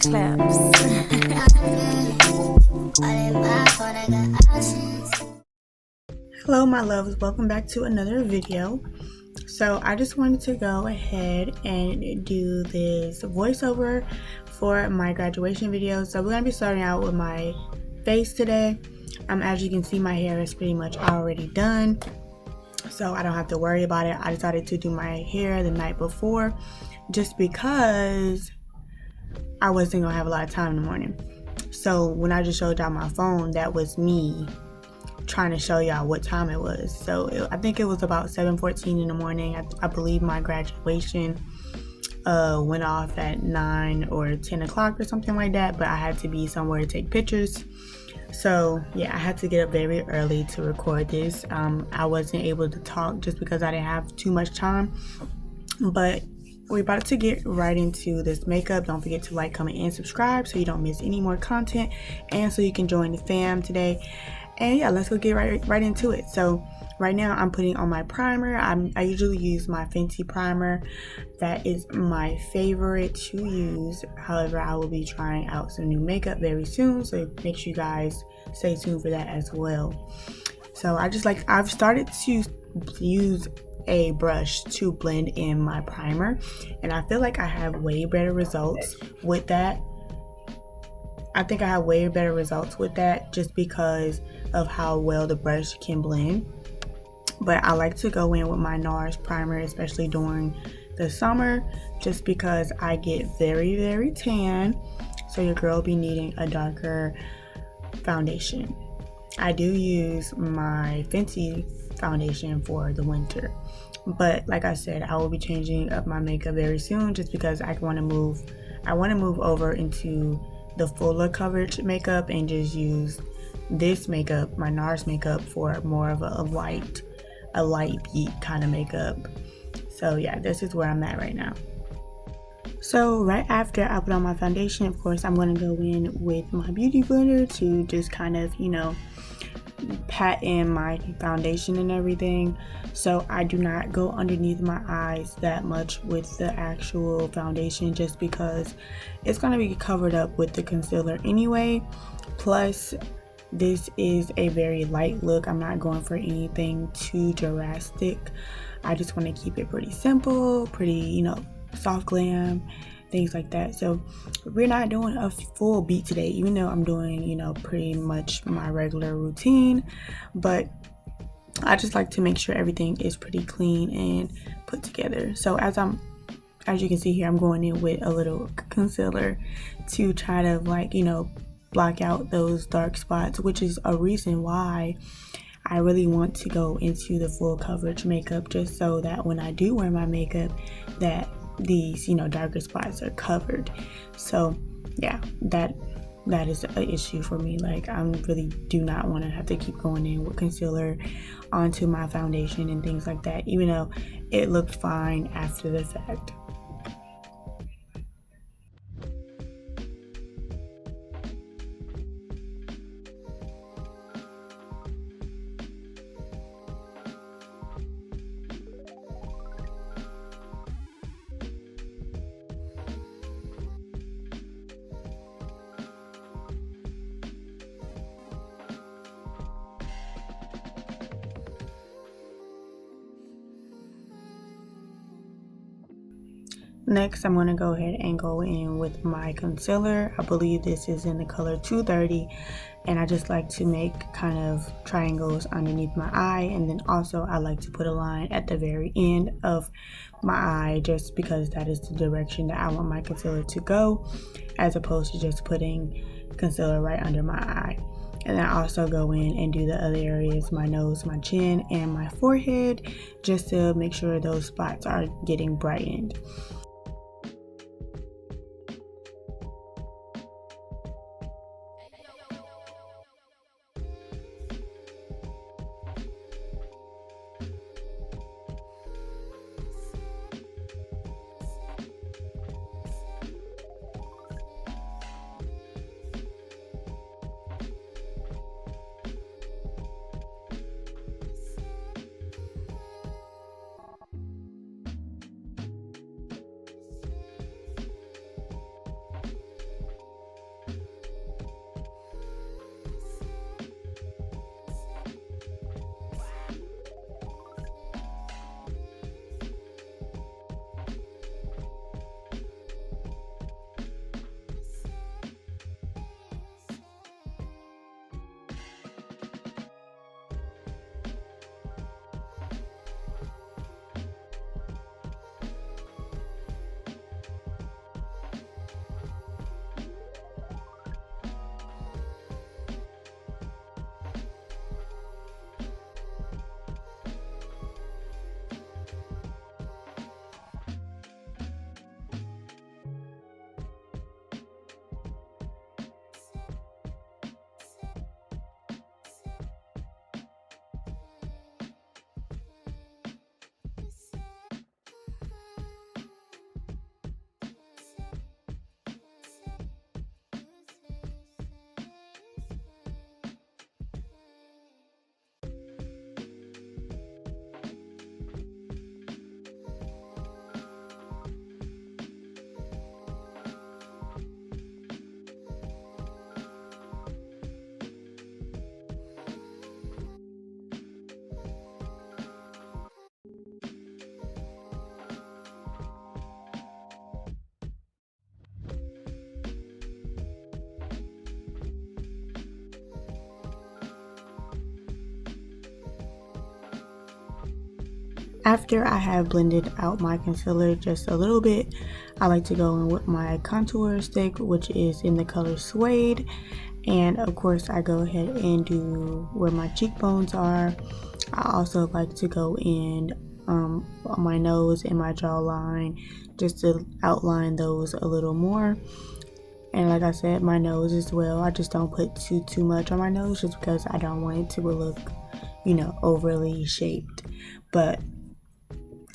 claps. Hello my loves, welcome back to another video. So I just wanted to go ahead and do this voiceover for my graduation video. So we're going to be starting out with my face today. As you can see, my hair is pretty much already done, so I don't have to worry about it. I decided to do my hair the night before just because I wasn't gonna have a lot of time in the morning. So when I just showed y'all my phone, that was me trying to show y'all what time it was. So I think it was about 7:14 in the morning. I believe my graduation went off at 9 or 10 o'clock or something like that, but I had to be somewhere to take pictures. So yeah, I had to get up very early to record this. I wasn't able to talk just because I didn't have too much time, but we're about to get right into this makeup. Don't forget to like, comment, and subscribe so you don't miss any more content and so you can join the fam today. And yeah, let's go get right into it. So right now I'm putting on my primer. I usually use my Fenty primer. That is my favorite to use. However, I will be trying out some new makeup very soon, so make sure you guys stay tuned for that as well. So I've started to use a brush to blend in my primer, and I feel like I have way better results with that. I think I have way better results with that just because of how well the brush can blend. But I like to go in with my NARS primer, especially during the summer, just because I get very, very tan. So your girl will be needing a darker foundation. I do use my Fenty foundation for the winter, but like I said, I will be changing up my makeup very soon just because I want to move over into the fuller coverage makeup and just use this makeup, my NARS makeup, for more of a light beat kind of makeup. So yeah, this is where I'm at right now. So right after I put on my foundation, of course, I'm going to go in with my beauty blender to just kind of, pat in my foundation and everything. So I do not go underneath my eyes that much with the actual foundation just because it's going to be covered up with the concealer anyway. Plus, this is a very light look. I'm not going for anything too drastic. I just want to keep it pretty simple, pretty, soft glam, things like that. So we're not doing a full beat today, even though I'm doing, pretty much my regular routine. But I just like to make sure everything is pretty clean and put together. So as you can see here, I'm going in with a little concealer to try to block out those dark spots, which is a reason why I really want to go into the full coverage makeup, just so that when I do wear my makeup, that these darker spots are covered. So yeah, that is an issue for me. Like, I really do not want to have to keep going in with concealer onto my foundation and things like that, even though it looked fine after the fact. Next, I'm going to go ahead and go in with my concealer. I believe this is in the color 230, and I just like to make kind of triangles underneath my eye, and then also I like to put a line at the very end of my eye just because that is the direction that I want my concealer to go, as opposed to just putting concealer right under my eye. And then I also go in and do the other areas, my nose, my chin, and my forehead, just to make sure those spots are getting brightened. After I have blended out my concealer just a little bit, I like to go in with my contour stick, which is in the color Suede. And of course, I go ahead and do where my cheekbones are. I also like to go in on my nose and my jawline just to outline those a little more. And like I said, my nose as well. I just don't put too much on my nose just because I don't want it to look, you know, overly shaped. But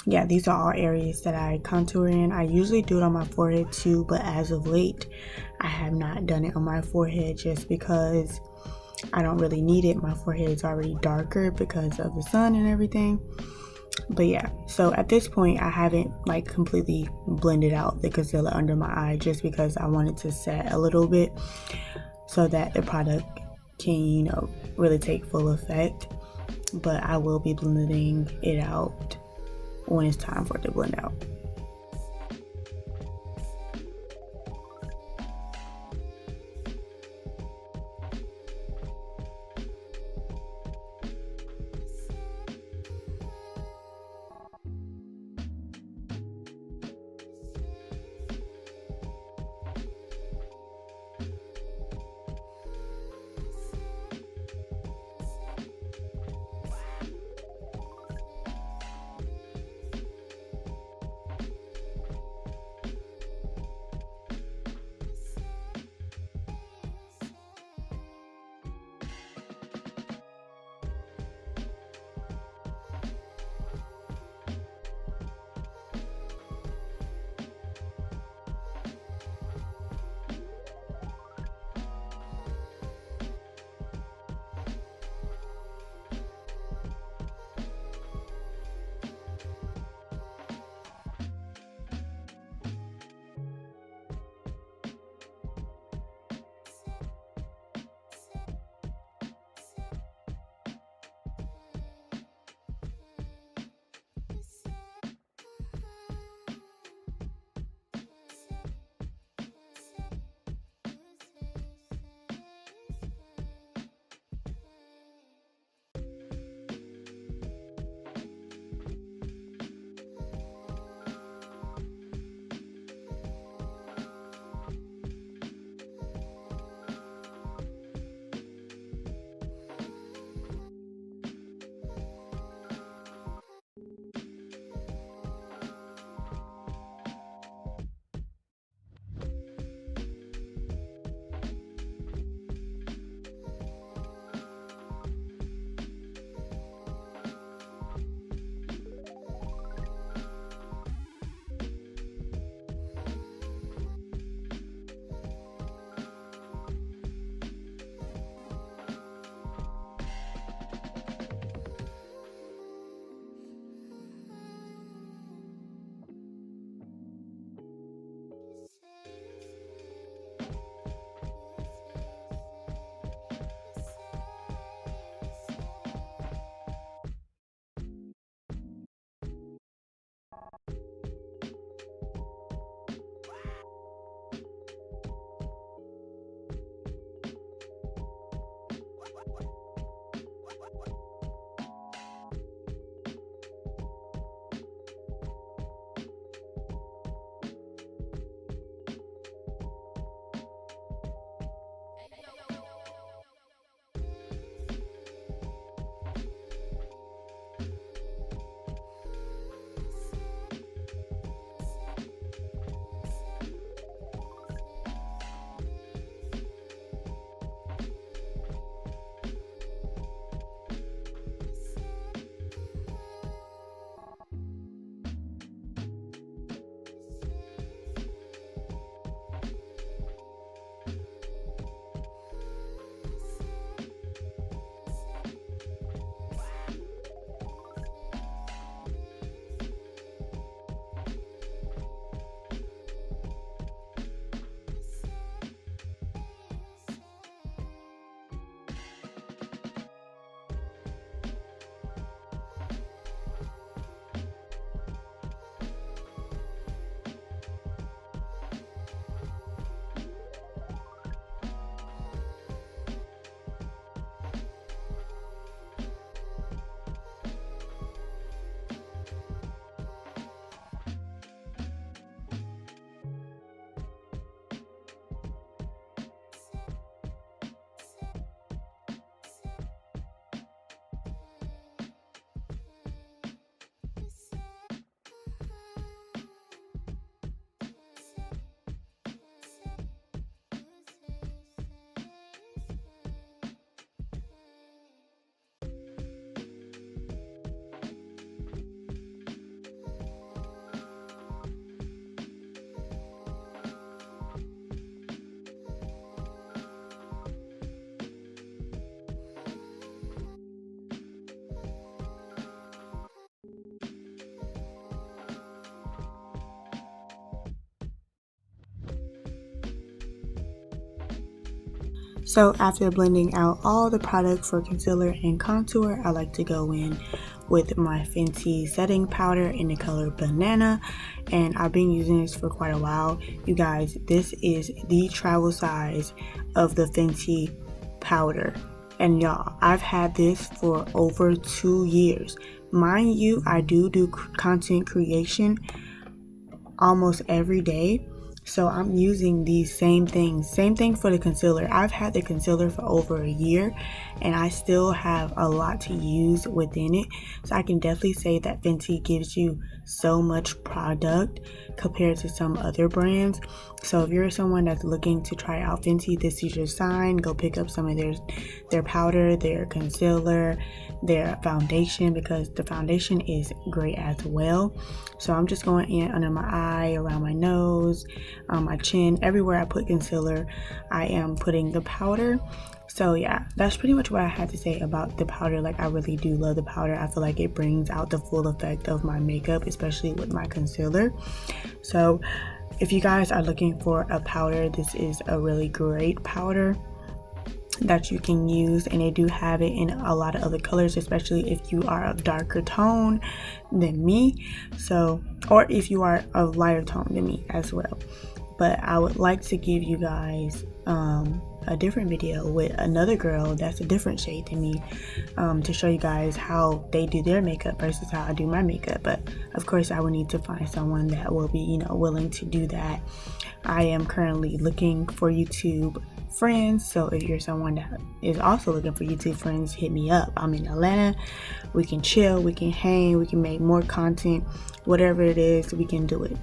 yeah, these are all areas that I contour in. I usually do it on my forehead too, but as of late, I have not done it on my forehead just because I don't really need it. My forehead is already darker because of the sun and everything. But yeah, so at this point, I haven't like completely blended out the concealer under my eye just because I wanted to set a little bit so that the product can, you know, really take full effect. But I will be blending it out when it's time for it to blend out. So after blending out all the product for concealer and contour, I like to go in with my Fenty setting powder in the color Banana, and I've been using this for quite a while. You guys, this is the travel size of the Fenty powder, and y'all, I've had this for over 2 years. Mind you, I do content creation almost every day, so I'm using these same thing for the concealer. I've had the concealer for over a year and I still have a lot to use within it, so I can definitely say that Fenty gives you so much product compared to some other brands. So if you're someone that's looking to try out Fenty, this is your sign. Go pick up some of their powder, their concealer, their foundation, because the foundation is great as well. So I'm just going in under my eye, around my nose, my chin, everywhere I put concealer, I am putting the powder. So yeah, that's pretty much what I had to say about the powder. Like, I really do love the powder. I feel like it brings out the full effect of my makeup, especially with my concealer. So if you guys are looking for a powder, this is a really great powder that you can use, and they do have it in a lot of other colors, especially if you are of darker tone than me, so, or if you are of lighter tone than me as well. But I would like to give you guys a different video with another girl that's a different shade than me, to show you guys how they do their makeup versus how I do my makeup. But of course I would need to find someone that will be, you know, willing to do that. I am currently looking for YouTube friends, so if you're someone that is also looking for YouTube friends, hit me up. I'm in Atlanta. We can chill, we can hang, we can make more content, whatever it is, we can do it.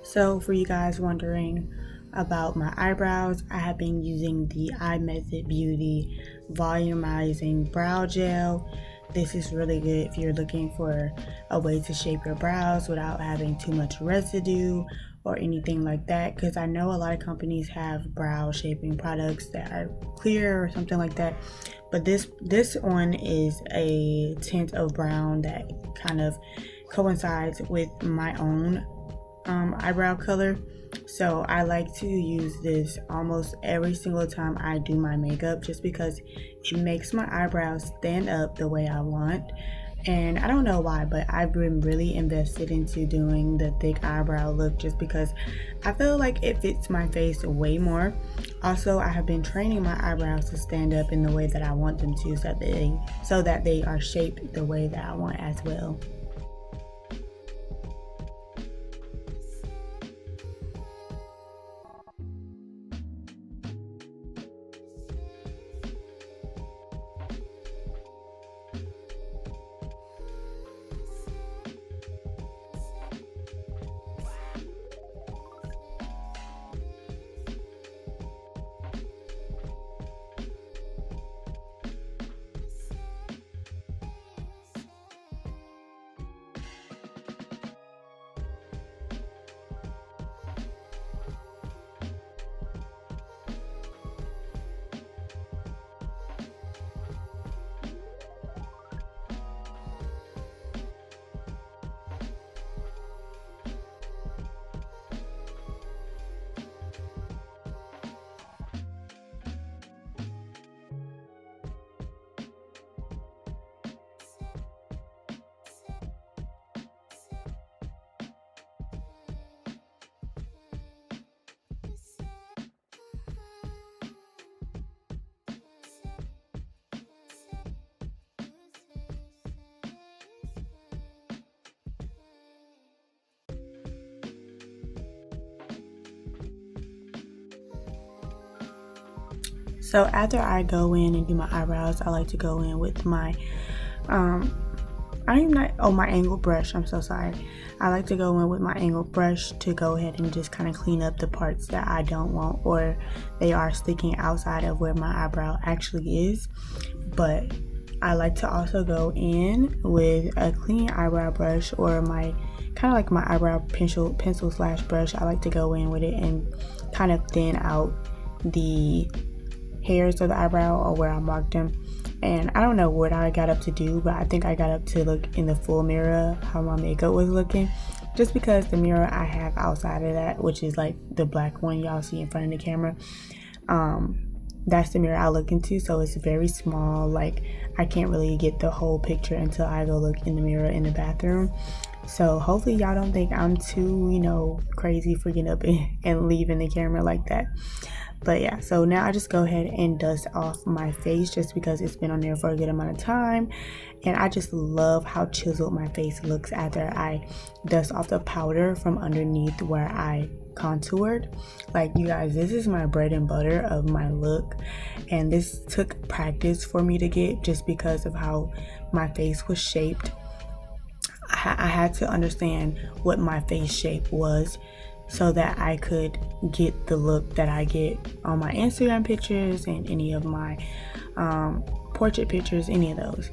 So for you guys wondering about my eyebrows, I have been using the IMETHOD Beauty Volumizing Brow Gel. This is really good if you're looking for a way to shape your brows without having too much residue or anything like that, because I know a lot of companies have brow shaping products that are clear or something like that, but this one is a tint of brown that kind of coincides with my own eyebrow color. So I like to use this almost every single time I do my makeup, just because it makes my eyebrows stand up the way I want. And I don't know why, but I've been really invested into doing the thick eyebrow look, just because I feel like it fits my face way more. Also, I have been training my eyebrows to stand up in the way that I want them to, so that they are shaped the way that I want as well. So after I go in and do my eyebrows, I like to go in with my my angled brush. I'm so sorry. I like to go in with my angled brush to go ahead and just kind of clean up the parts that I don't want, or they are sticking outside of where my eyebrow actually is. But I like to also go in with a clean eyebrow brush, or my kind of like my eyebrow pencil slash brush. I like to go in with it and kind of thin out the hairs of the eyebrow, or where I marked them. And I don't know what I got up to do, but I think I got up to look in the full mirror how my makeup was looking, just because the mirror I have outside of that, which is like the black one y'all see in front of the camera, that's the mirror I look into. So it's very small, like I can't really get the whole picture until I go look in the mirror in the bathroom. So hopefully y'all don't think I'm too crazy for getting up and leaving the camera like that. But yeah, so now I just go ahead and dust off my face, just because it's been on there for a good amount of time. And I just love how chiseled my face looks after I dust off the powder from underneath where I contoured. Like, you guys, this is my bread and butter of my look, and this took practice for me to get, just because of how my face was shaped. I had to understand what my face shape was, so that I could get the look that I get on my Instagram pictures and any of my portrait pictures, any of those.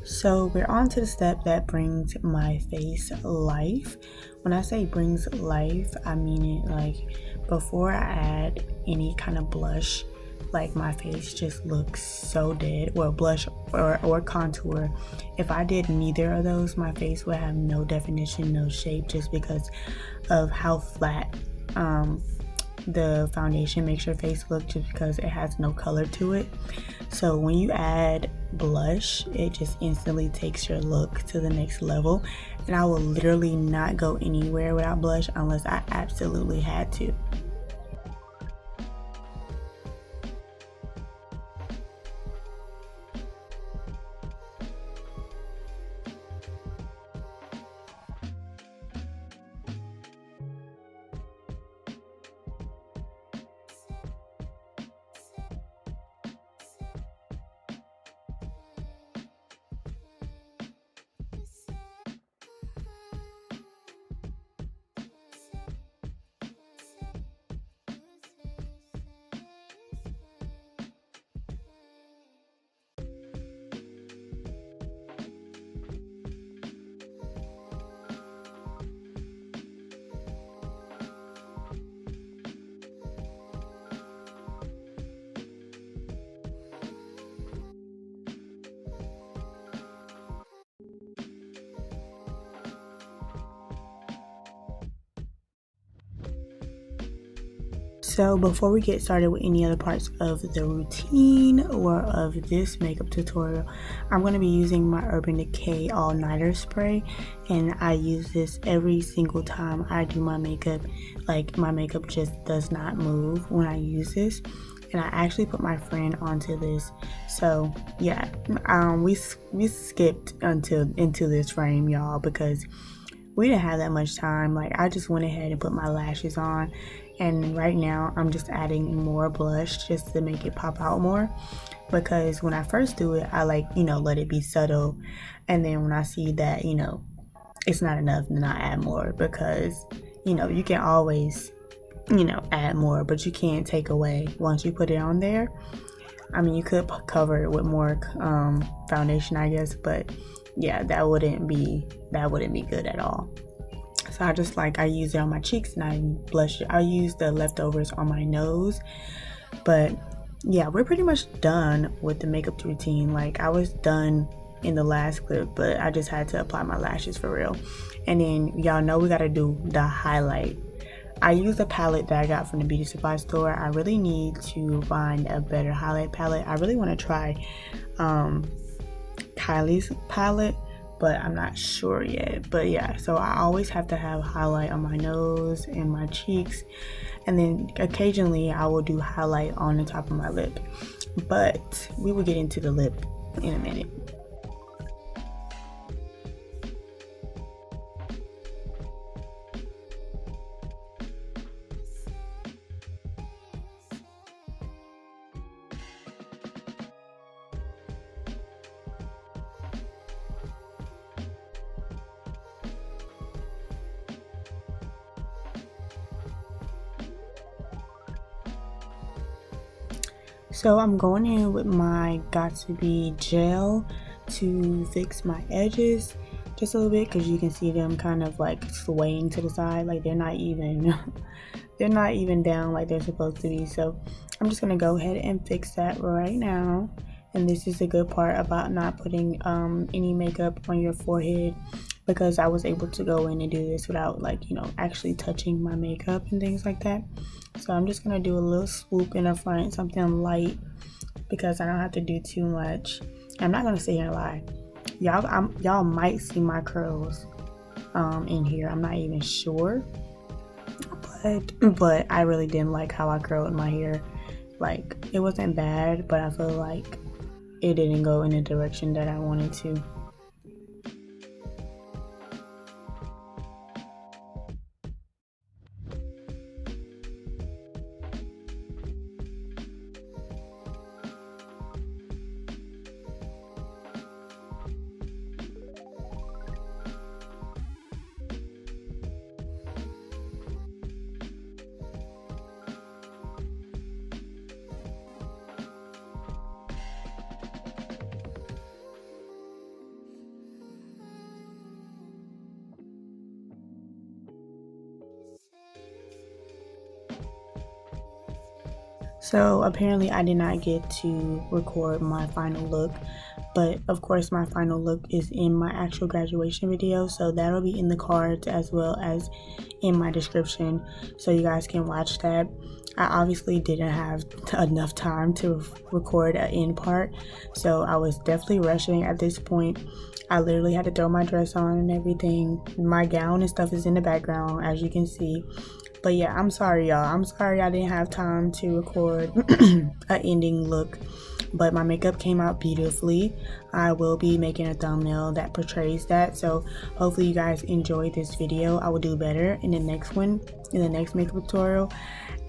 So we're on to the step that brings my face life. When I say brings life, I mean it like before I add any kind of blush, like my face just looks so dead. Well, blush or contour, if I did neither of those, my face would have no definition, no shape, just because of how flat the foundation makes your face look, just because it has no color to it. So when you add blush, it just instantly takes your look to the next level, and I will literally not go anywhere without blush unless I absolutely had to. So before we get started with any other parts of the routine or of this makeup tutorial, I'm going to be using my Urban Decay all-nighter spray, and I use this every single time I do my makeup. Like, my makeup just does not move when I use this, and I actually put my friend onto this. So yeah, we skipped into this frame, y'all, because we didn't have that much time. Like, I just went ahead and put my lashes on, and right now I'm just adding more blush just to make it pop out more, because when I first do it, I let it be subtle, and then when I see that it's not enough, then I add more, because you can always add more, but you can't take away once you put it on there. I mean, you could cover it with more foundation, I guess, but yeah, that wouldn't be good at all. So I use it on my cheeks, and I blush it. I use the leftovers on my nose. But yeah, we're pretty much done with the makeup routine. Like, I was done in the last clip, but I just had to apply my lashes for real. And then y'all know we gotta do the highlight. I use a palette that I got from the beauty supply store. I really need to find a better highlight palette. I really want to try Kylie's palette, but I'm not sure yet. But yeah, so I always have to have highlight on my nose and my cheeks, and then occasionally I will do highlight on the top of my lip, but we will get into the lip in a minute. So I'm going in with my Got To Be gel to fix my edges just a little bit, because you can see them kind of like swaying to the side, like they're not even they're not even down like they're supposed to be. So I'm just gonna go ahead and fix that right now. And this is the good part about not putting any makeup on your forehead, because I was able to go in and do this without, like, you know, actually touching my makeup and things like that. So I'm just gonna do a little swoop in the front, something light, because I don't have to do too much. I'm not gonna sit here and lie, y'all might see my curls in here. I'm not even sure, but I really didn't like how I curled my hair. Like, it wasn't bad, but I feel like it didn't go in the direction that I wanted to. So apparently I did not get to record my final look, but of course my final look is in my actual graduation video, so that'll be in the cards as well as in my description, so you guys can watch that. I obviously didn't have enough time to record an end part, so I was definitely rushing at this point. I literally had to throw my dress on and everything. My gown and stuff is in the background, as you can see. But yeah, I'm sorry, y'all. I'm sorry I didn't have time to record an ending look, but my makeup came out beautifully. I will be making a thumbnail that portrays that, so hopefully you guys enjoyed this video. I will do better in the next one, in the next makeup tutorial.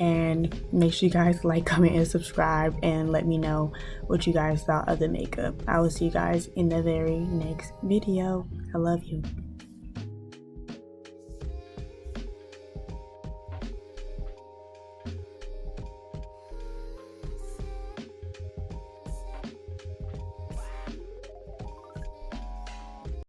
And make sure you guys like, comment, and subscribe, and let me know what you guys thought of the makeup. I will see you guys in the very next video. I love you.